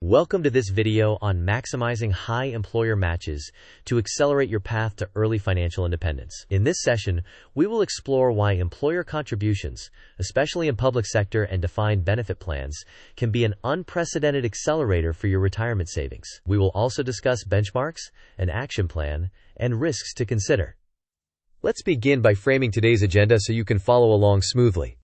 Welcome to this video on maximizing high employer matches to accelerate your path to early financial independence. In this session, we will explore why employer contributions, especially in public sector and defined benefit plans, can be an unprecedented accelerator for your retirement savings. We will also discuss benchmarks, an action plan, and risks to consider. Let's begin by framing today's agenda so you can follow along smoothly.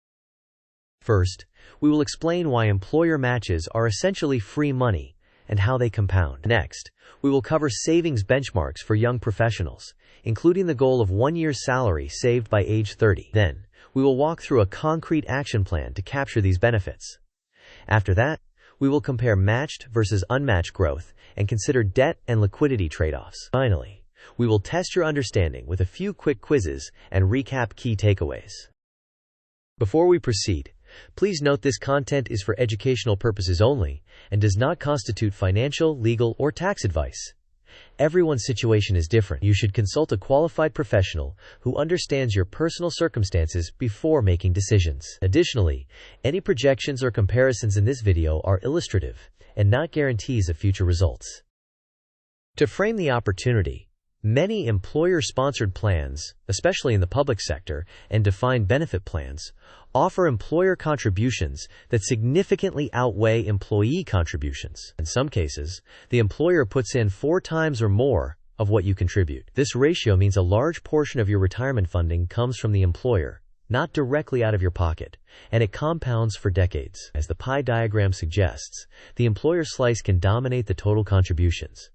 First, we will explain why employer matches are essentially free money and how they compound. Next, we will cover savings benchmarks for young professionals, including the goal of 1 year's salary saved by age 30. Then, we will walk through a concrete action plan to capture these benefits. After that, we will compare matched versus unmatched growth and consider debt and liquidity trade-offs. Finally, we will test your understanding with a few quick quizzes and recap key takeaways. Before we proceed, please note this content is for educational purposes only and does not constitute financial, legal, or tax advice. Everyone's situation is different. You should consult a qualified professional who understands your personal circumstances before making decisions. Additionally, any projections or comparisons in this video are illustrative and not guarantees of future results. To frame the opportunity, many employer-sponsored plans, especially in the public sector, and defined benefit plans, offer employer contributions that significantly outweigh employee contributions. In some cases, the employer puts in 4 times or more of what you contribute. This ratio means a large portion of your retirement funding comes from the employer, not directly out of your pocket, and it compounds for decades. As the pie diagram suggests, the employer slice can dominate the total contributions.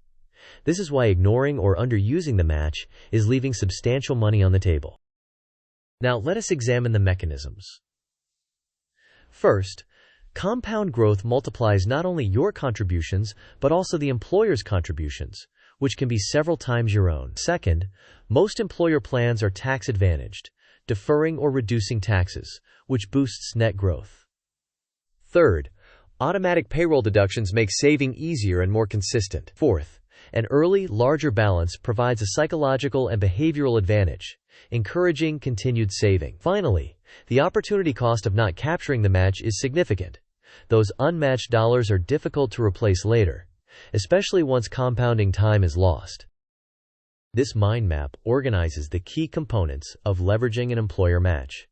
This is why ignoring or underusing the match is leaving substantial money on the table. Now let us examine the mechanisms. First, compound growth multiplies not only your contributions, but also the employer's contributions, which can be several times your own. Second, most employer plans are tax advantaged, deferring or reducing taxes, which boosts net growth. Third, automatic payroll deductions make saving easier and more consistent. Fourth, an early, larger balance provides a psychological and behavioral advantage, encouraging continued saving. Finally, the opportunity cost of not capturing the match is significant. Those unmatched dollars are difficult to replace later, especially once compounding time is lost. This mind map organizes the key components of leveraging an employer match.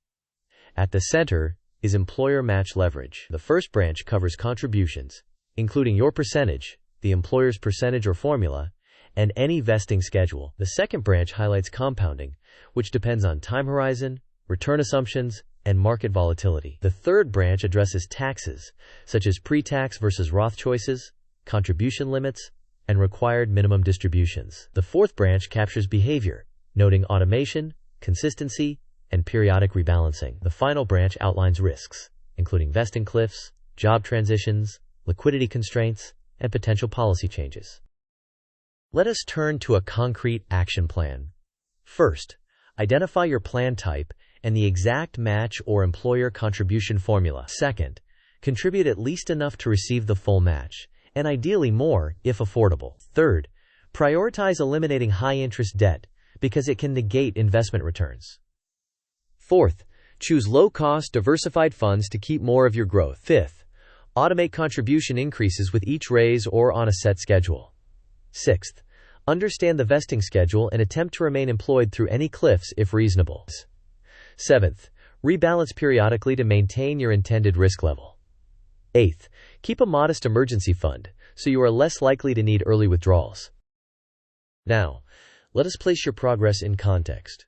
At the center is employer match leverage. The first branch covers contributions, including your percentage, the employer's percentage or formula, and any vesting schedule. The second branch highlights compounding, which depends on time horizon, return assumptions, and market volatility. The third branch addresses taxes, such as pre-tax versus Roth choices, contribution limits, and required minimum distributions. The fourth branch captures behavior, noting automation, consistency, and periodic rebalancing. The final branch outlines risks, including vesting cliffs, job transitions, liquidity constraints, and potential policy changes. Let us turn to a concrete action plan. First, identify your plan type and the exact match or employer contribution formula. Second, contribute at least enough to receive the full match, and ideally more if affordable. Third, prioritize eliminating high-interest debt because it can negate investment returns. Fourth, choose low-cost, diversified funds to keep more of your growth. Fifth, automate contribution increases with each raise or on a set schedule. Sixth, understand the vesting schedule and attempt to remain employed through any cliffs if reasonable. Seventh, rebalance periodically to maintain your intended risk level. Eighth, keep a modest emergency fund so you are less likely to need early withdrawals. Now, let us place your progress in context.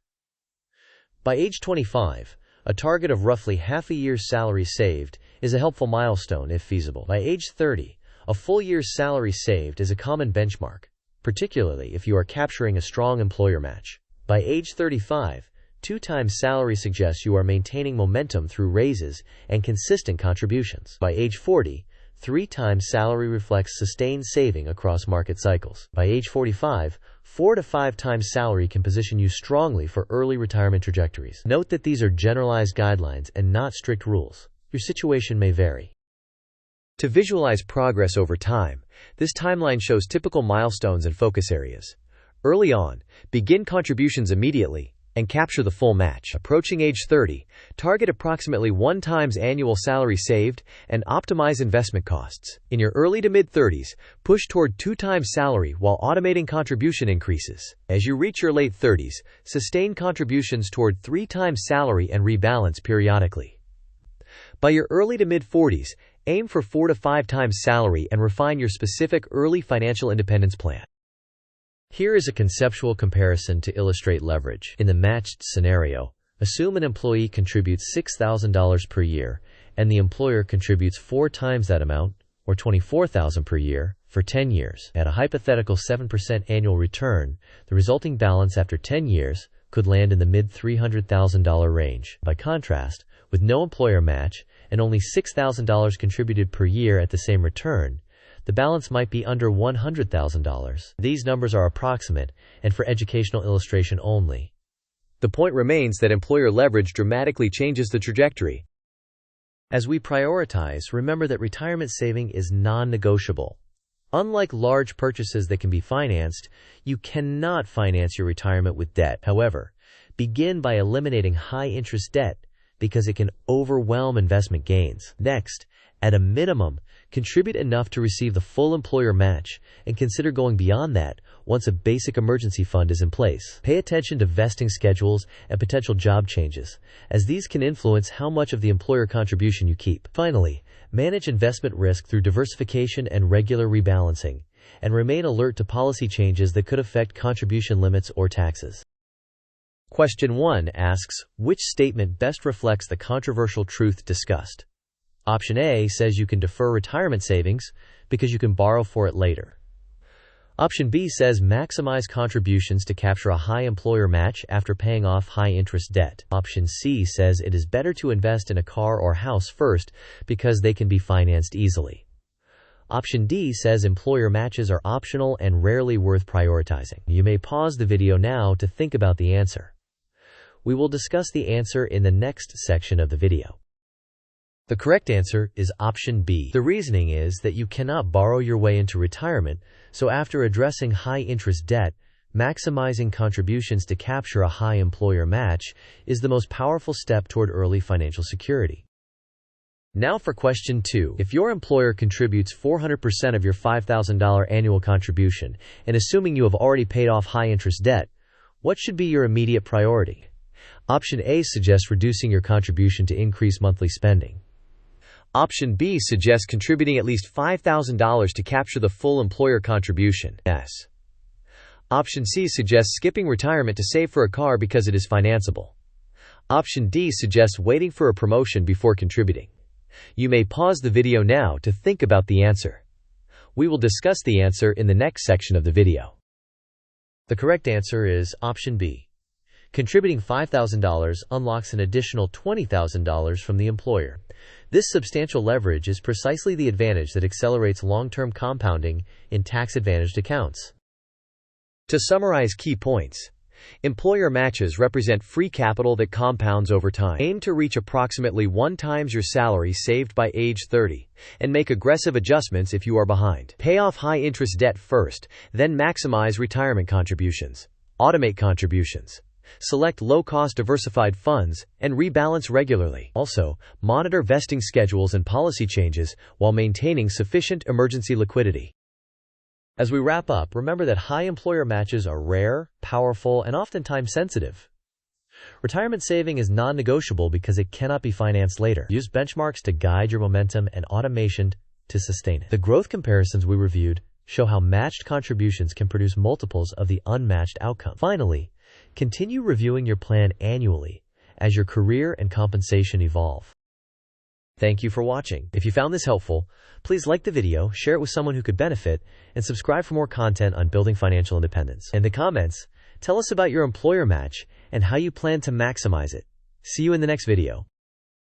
By age 25, a target of roughly half a year's salary saved is a helpful milestone if feasible. By age 30, a full year's salary saved is a common benchmark, particularly if you are capturing a strong employer match. By age 35, 2 times salary suggests you are maintaining momentum through raises and consistent contributions. By age 40, 3 times salary reflects sustained saving across market cycles. By age 45, 4 to 5 times salary can position you strongly for early retirement trajectories. Note that these are generalized guidelines and not strict rules. Your situation may vary. To visualize progress over time, this timeline shows typical milestones and focus areas. Early on, begin contributions immediately, and capture the full match. Approaching age 30, target approximately 1 times annual salary saved and optimize investment costs. In your early to mid-30s, push toward 2 times salary while automating contribution increases. As you reach your late 30s, sustain contributions toward 3 times salary and rebalance periodically. By your early to mid-40s, aim for 4 to 5 times salary and refine your specific early financial independence plan. Here is a conceptual comparison to illustrate leverage. In the matched scenario, assume an employee contributes $6,000 per year and the employer contributes 4 times that amount, or $24,000 per year, for 10 years. At a hypothetical 7% annual return, the resulting balance after 10 years could land in the mid-$300,000 range. By contrast, with no employer match and only $6,000 contributed per year at the same return, the balance might be under $100,000. These numbers are approximate and for educational illustration only. The point remains that employer leverage dramatically changes the trajectory. As we prioritize, remember that retirement saving is non-negotiable. Unlike large purchases that can be financed, you cannot finance your retirement with debt. However, begin by eliminating high-interest debt because it can overwhelm investment gains. Next, at a minimum, contribute enough to receive the full employer match and consider going beyond that once a basic emergency fund is in place. Pay attention to vesting schedules and potential job changes, as these can influence how much of the employer contribution you keep. Finally, manage investment risk through diversification and regular rebalancing, and remain alert to policy changes that could affect contribution limits or taxes. Question 1 asks, which statement best reflects the controversial truth discussed? Option A says you can defer retirement savings because you can borrow for it later. Option B says maximize contributions to capture a high employer match after paying off high-interest debt. Option C says it is better to invest in a car or house first because they can be financed easily. Option D says employer matches are optional and rarely worth prioritizing. You may pause the video now to think about the answer. We will discuss the answer in the next section of the video. The correct answer is option B. The reasoning is that you cannot borrow your way into retirement, so after addressing high-interest debt, maximizing contributions to capture a high employer match is the most powerful step toward early financial security. Now for question 2. If your employer contributes 400% of your $5,000 annual contribution, and assuming you have already paid off high-interest debt, what should be your immediate priority? Option A suggests reducing your contribution to increase monthly spending. Option B suggests contributing at least $5,000 to capture the full employer contribution. Option C suggests skipping retirement to save for a car because it is financeable. Option D suggests waiting for a promotion before contributing. You may pause the video now to think about the answer. We will discuss the answer in the next section of the video. The correct answer is option B. Contributing $5,000 unlocks an additional $20,000 from the employer. This substantial leverage is precisely the advantage that accelerates long-term compounding in tax-advantaged accounts. To summarize key points, employer matches represent free capital that compounds over time. Aim to reach approximately 1 times your salary saved by age 30, and make aggressive adjustments if you are behind. Pay off high-interest debt first, then maximize retirement contributions. Automate contributions. Select low-cost diversified funds, and rebalance regularly. Also, monitor vesting schedules and policy changes while maintaining sufficient emergency liquidity. As we wrap up, remember that high employer matches are rare, powerful, and oftentimes sensitive. Retirement saving is non-negotiable because it cannot be financed later. Use benchmarks to guide your momentum and automation to sustain it. The growth comparisons we reviewed show how matched contributions can produce multiples of the unmatched outcome. Finally, continue reviewing your plan annually as your career and compensation evolve. Thank you for watching. If you found this helpful, please like the video, share it with someone who could benefit, and subscribe for more content on building financial independence. In the comments, tell us about your employer match and how you plan to maximize it. See you in the next video.